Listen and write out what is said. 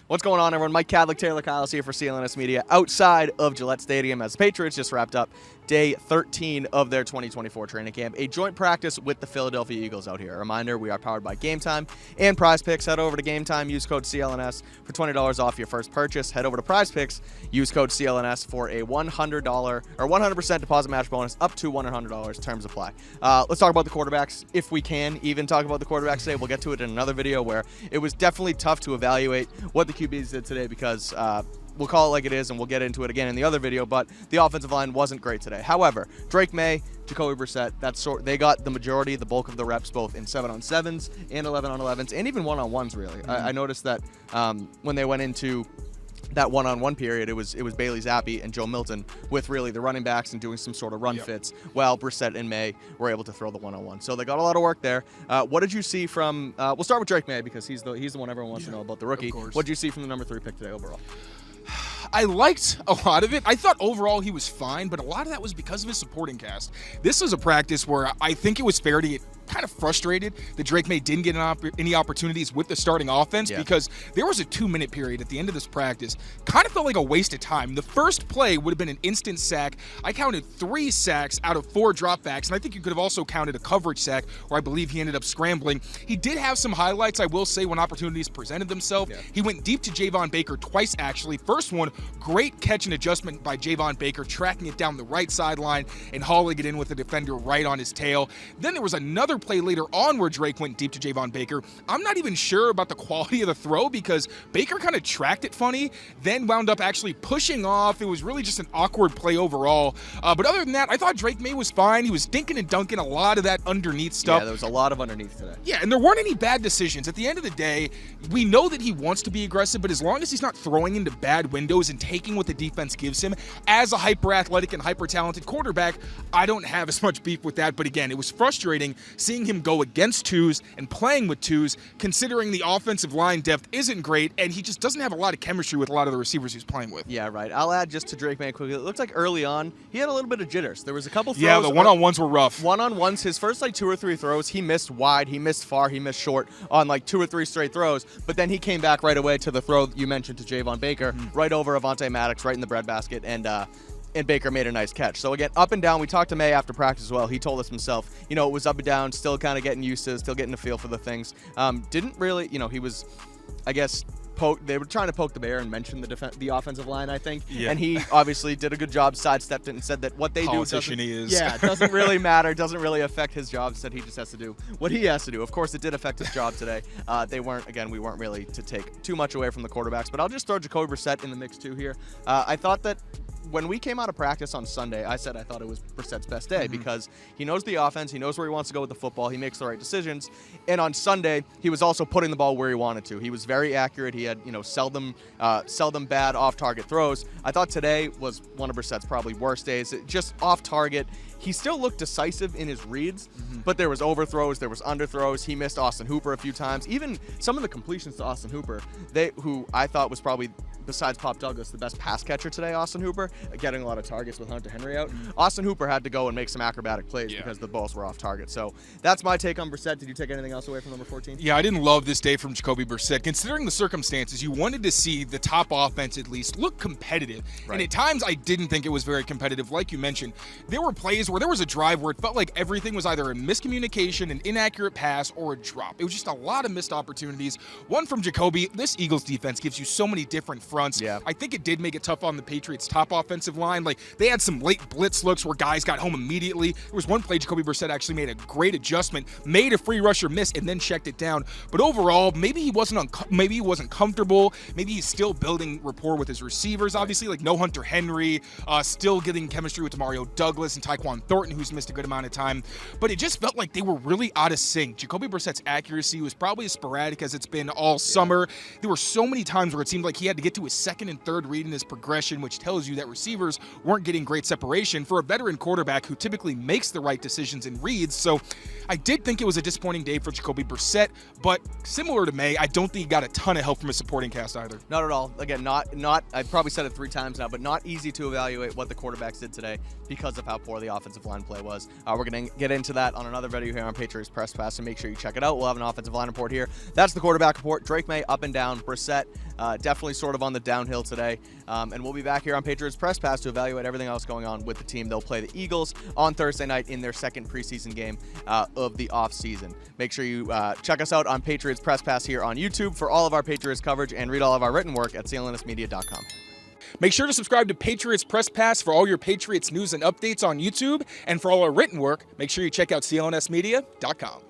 What's going on, everyone? Mike Kadlick, Tayler Kyles here for CLNS Media outside of Gillette Stadium as the Patriots just wrapped up day 13 of their 2024 training camp. A joint practice with the Philadelphia Eagles out here. A reminder, we are powered by Game Time and Prize Picks. Head over to Game Time, use code CLNS for $20 off your first purchase. Head over to Prize Picks, use code CLNS for a $100 or 100% deposit match bonus up to $100. Terms apply. Let's talk about the quarterbacks, if we can even talk about the quarterbacks today. We'll get to it in another video where it was definitely tough to evaluate what the QBs did today because we'll call it like it is, and we'll get into it again in the other video, but the offensive line wasn't great today. However, Drake May, Jacoby Brissett, they got the majority, the bulk of the reps, both in 7-on-7s and 11-on-11s, and even 1-on-1s, really. I noticed that when they went into that one-on-one period, it was Bailey Zappi and Joe Milton with really the running backs and doing some sort of run fits, while Brissett and May were able to throw the one-on-one. So they got a lot of work there. What did you see from we'll start with Drake May because he's the one everyone wants to know about, the rookie. What did you see from the number 3 pick today overall? I liked a lot of it. I thought overall he was fine, but a lot of that was because of his supporting cast. This was a practice where I think it was fair to get kind of frustrated that Drake May didn't get any opportunities with the starting offense because there was a 2-minute period at the end of this practice. Kind of felt like a waste of time. The first play would have been an instant sack. I counted 3 sacks out of 4 dropbacks, and I think you could have also counted a coverage sack where I believe he ended up scrambling. He did have some highlights, I will say, when opportunities presented themselves. He went deep to Javon Baker twice, actually. First one, great catch and adjustment by Javon Baker, tracking it down the right sideline and hauling it in with the defender right on his tail. Then there was another play later on where Drake went deep to Javon Baker. I'm not even sure about the quality of the throw because Baker kind of tracked it funny, then wound up actually pushing off. It was really just an awkward play overall. But other than that, I thought Drake May was fine. He was dinking and dunking a lot of that underneath stuff. Yeah, there was a lot of underneath today. Yeah, and there weren't any bad decisions. At the end of the day, we know that he wants to be aggressive, but as long as he's not throwing into bad windows and taking what the defense gives him, as a hyper-athletic and hyper-talented quarterback, I don't have as much beef with that. But again, it was frustrating seeing him go against twos and playing with twos, considering the offensive line depth isn't great, and he just doesn't have a lot of chemistry with a lot of the receivers he's playing with. Yeah, right. I'll add just to Drake May quickly. It looked like early on, he had a little bit of jitters. There was a couple throws. Yeah, the one-on-ones were rough. One-on-ones, his first 2 or 3 throws, he missed wide, he missed far, he missed short on 2 or 3 straight throws, but then he came back right away to the throw you mentioned to Javon Baker, right over Avonte Maddox, right in the breadbasket, and Baker made a nice catch. So again, up and down. We talked to May after practice as well. He told us himself, it was up and down, still kind of getting used to, still getting a feel for the things. Didn't really, he was, I guess, they were trying to poke the bear and mention the offensive line, I think. Yeah. And he obviously did a good job, sidestepped it, and said that what they do doesn't really matter, doesn't really affect his job. Said he just has to do what he has to do. Of course, it did affect his job today. We weren't really to take too much away from the quarterbacks, but I'll just throw Jacoby Brissett in the mix too here. I thought that when we came out of practice on Sunday, I said I thought it was Brissett's best day because he knows the offense, he knows where he wants to go with the football, he makes the right decisions. And on Sunday, he was also putting the ball where he wanted to. He was very accurate. He had, seldom bad off-target throws. I thought today was one of Brissett's probably worst days. Just off-target. He still looked decisive in his reads, but there was overthrows, there was underthrows. He missed Austin Hooper a few times. Even some of the completions to Austin Hooper, who I thought was probably, besides Pop Douglas, the best pass catcher today, Austin Hooper, getting a lot of targets with Hunter Henry out. Austin Hooper had to go and make some acrobatic plays because the balls were off target. So that's my take on Brissett. Did you take anything else away from number 14? Yeah, I didn't love this day from Jacoby Brissett. Considering the circumstances, you wanted to see the top offense at least look competitive. Right. And at times, I didn't think it was very competitive. Like you mentioned, there were plays where there was a drive where it felt like everything was either a miscommunication, an inaccurate pass, or a drop. It was just a lot of missed opportunities. One from Jacoby. This Eagles defense gives you so many different fronts. Yeah. I think it did make it tough on the Patriots' top offensive line. They had some late blitz looks where guys got home immediately. There was one play Jacoby Brissett actually made a great adjustment, made a free rusher miss, and then checked it down. But overall, maybe he wasn't comfortable. Maybe he's still building rapport with his receivers. Obviously, no Hunter Henry, still getting chemistry with Mario Douglas and Tyquan Thornton, who's missed a good amount of time. But it just felt like they were really out of sync. Jacoby Brissett's accuracy was probably as sporadic as it's been all summer. There were so many times where it seemed like he had to get to his was second and third read in his progression, which tells you that receivers weren't getting great separation for a veteran quarterback who typically makes the right decisions in reads. So I did think it was a disappointing day for Jacoby Brissett, but similar to May, I don't think he got a ton of help from his supporting cast either. Not at all. Again, not. I've probably said it 3 times now, but not easy to evaluate what the quarterbacks did today because of how poor the offensive line play was. We're going to get into that on another video here on Patriots Press Pass, so make sure you check it out. We'll have an offensive line report here. That's the quarterback report. Drake May up and down. Brissett definitely sort of on the downhill today. And we'll be back here on Patriots Press Pass to evaluate everything else going on with the team. They'll play the Eagles on Thursday night in their second preseason game of the offseason. Make sure you check us out on Patriots Press Pass here on YouTube for all of our Patriots coverage and read all of our written work at CLNSmedia.com. Make sure to subscribe to Patriots Press Pass for all your Patriots news and updates on YouTube. And for all our written work, make sure you check out CLNSmedia.com.